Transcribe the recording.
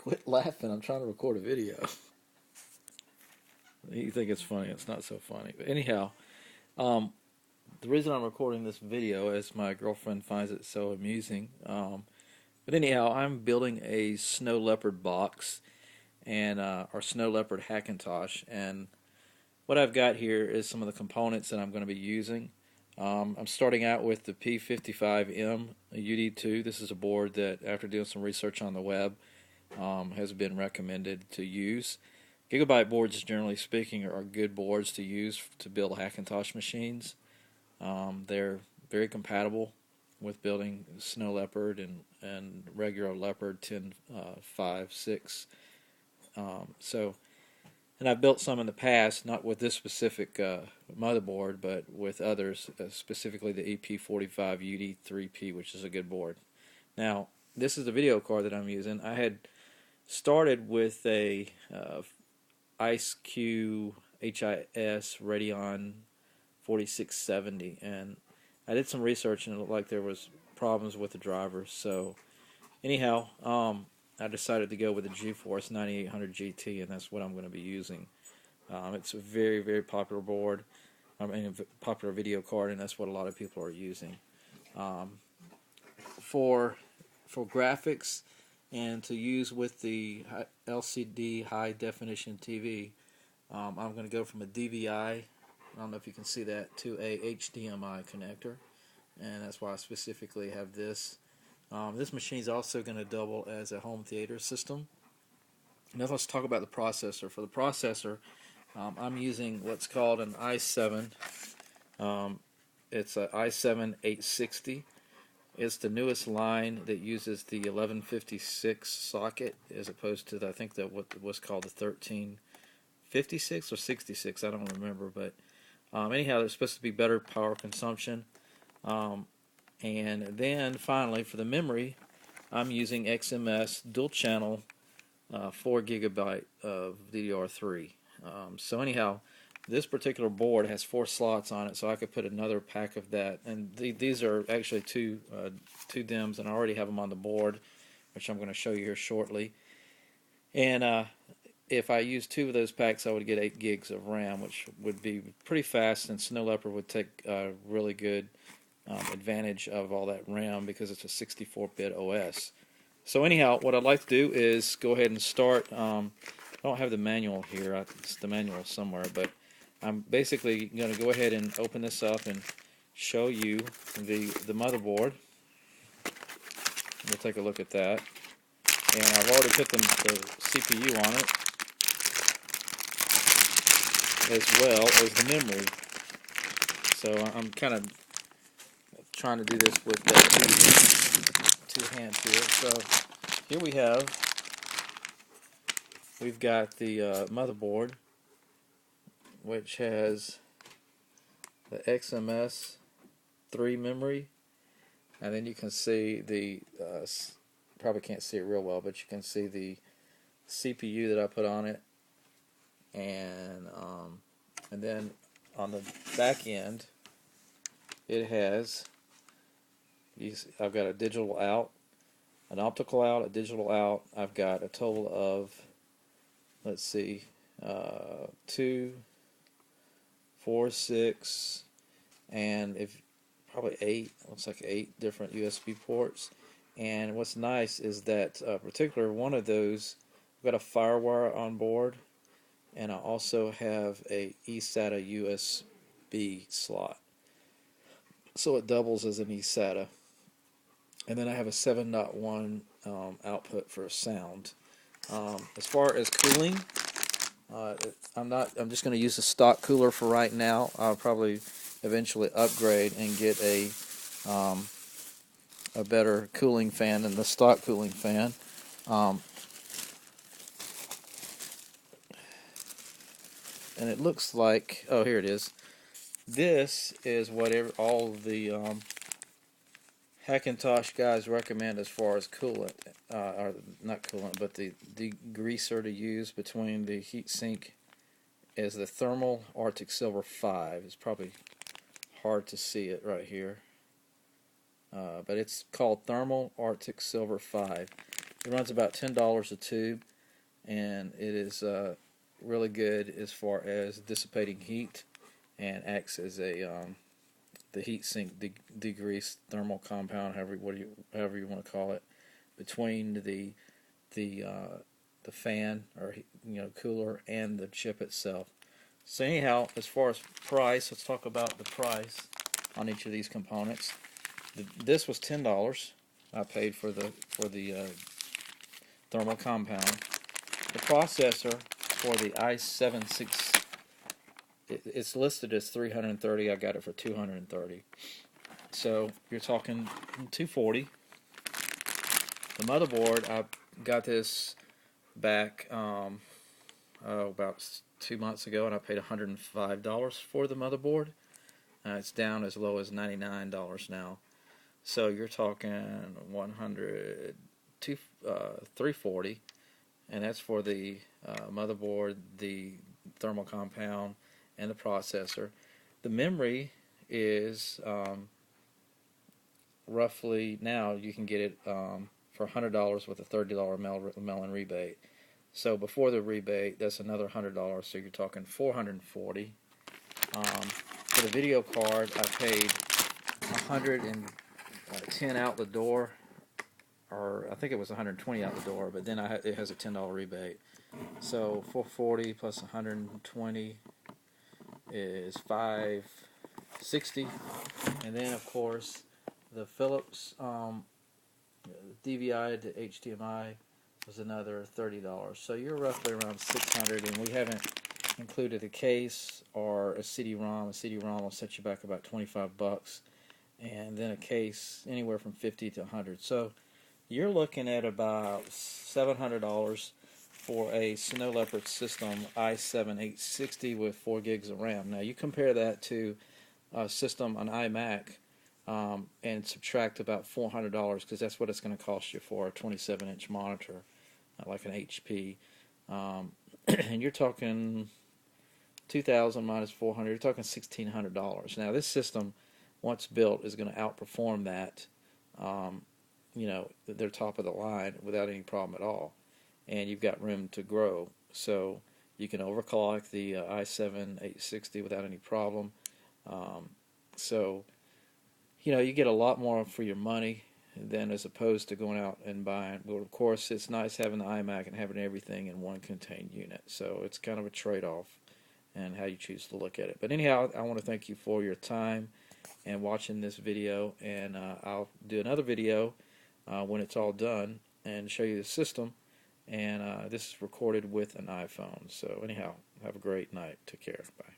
Quit laughing. I'm trying to record a video. You think it's funny. It's not so funny. But anyhow, um, the reason I'm recording this video is my girlfriend finds it so amusing. But anyhow, I'm building a Snow Leopard box and our Snow Leopard Hackintosh. And what I've got here is some of the components that I'm going to be using. I'm starting out with the P55M UD2. This is a board that, after doing some research on the web, has been recommended to use. Gigabyte boards, generally speaking, are good boards to use to build Hackintosh machines. They're very compatible with building Snow Leopard and regular Leopard 10, 5, 6. And I've built some in the past, not with this specific motherboard, but with others, specifically the EP45 UD3P, which is a good board. Now, this is the video card that I'm using. I had started with a IceQ HIS Radeon 4670, and I did some research and it looked like there was problems with the drivers. So anyhow, I decided to go with the GeForce 9800 GT, and that's what I'm going to be using. It's a very, very popular board. I mean, a popular video card, and that's what a lot of people are using. For graphics and to use with the LCD high definition TV, I'm going to go from a DVI, I don't know if you can see that, to a HDMI connector, and that's why I specifically have this. This machine is also going to double as a home theater system. Now let's talk about the processor. For the processor, I'm using what's called an i7. It's an i7 860. It's the newest line that uses the 1156 socket as opposed to I think that what was called the 1356 or 66. I don't remember, but anyhow, there's supposed to be better power consumption. And then finally, for the memory, I'm using XMS dual channel 4 gigabyte of DDR3. So anyhow, this particular board has 4 slots on it, so I could put another pack of that. And these are actually two DIMMs, and I already have them on the board, which I'm going to show you here shortly. And if I use 2 of those packs, I would get 8 gigs of RAM, which would be pretty fast, and Snow Leopard would take really good advantage of all that RAM because it's a 64-bit OS. So anyhow, what I'd like to do is go ahead and start. I don't have the manual here. It's the manual somewhere, but I'm basically going to go ahead and open this up and show you the motherboard. We'll take a look at that. And I've already put the CPU on it, as well as the memory. So I'm kind of trying to do this with two hands here. So here we've got the motherboard, which has the XMS 3 memory, and then you can see the probably can't see it real well, but you can see the CPU that I put on it, and then on the back end it has I've got a digital out, an optical out, a digital out. I've got a total of, let's see, 2, 4, 6, and probably 8. Looks like 8 different USB ports. And what's nice is that particular one of those, I've got a FireWire on board, and I also have a eSATA USB slot, so it doubles as an eSATA. And then I have a 7.1 output for sound. As far as cooling, I'm just going to use the stock cooler for right now. I'll probably eventually upgrade and get a better cooling fan than the stock cooling fan. And it looks like, oh, here it is. This is what all the Hackintosh guys recommend as far as coolant, or not coolant, but the degreaser to use between the heatsink is the Thermal Arctic Silver 5. It's probably hard to see it right here, but it's called Thermal Arctic Silver 5. It runs about $10 a tube, and it is really good as far as dissipating heat, and acts as a the heat sink degrease thermal compound, however you want to call it, between the fan, or cooler, and the chip itself. So anyhow, as far as price, let's talk about the price on each of these components. This was $10. I paid for the thermal compound. The processor for the i7 it's listed as $330. I got it for $230. So you're talking $240. The motherboard, I got this back about 2 months ago, and I paid $105 for the motherboard. It's down as low as $99 now. So you're talking $340, and that's for the motherboard, the thermal compound, and the processor. The memory is roughly, now you can get it for $100 with a $30 mail-in rebate. So before the rebate, that's another $100, so you're talking $440. For the video card, I paid $110 out the door, or I think it was $120 out the door, but then it has a $10 rebate. So $440 plus $120 is $560, and then of course the Philips DVI to HDMI was another $30. So you're roughly around $600, and we haven't included a case or a CD-ROM. A CD-ROM will set you back about $25, and then a case anywhere from $50 to $100. So you're looking at about $700 for a Snow Leopard system i7 860 with 4 gigs of RAM. Now you compare that to a system on iMac, and subtract about $400, because that's what it's going to cost you for a 27-inch monitor, like an HP. And you're talking 2,000 minus 400, you're talking $1,600. Now this system, once built, is going to outperform that. They're top of the line without any problem at all, and you've got room to grow. So you can overclock the i7 860 without any problem. So you get a lot more for your money than as opposed to going out and buying. But of course, it's nice having the iMac and having everything in one contained unit. So it's kind of a trade-off, and how you choose to look at it. But anyhow, I want to thank you for your time and watching this video, and I'll do another video when it's all done and show you the system. And this is recorded with an iPhone. So anyhow, have a great night. Take care. Bye.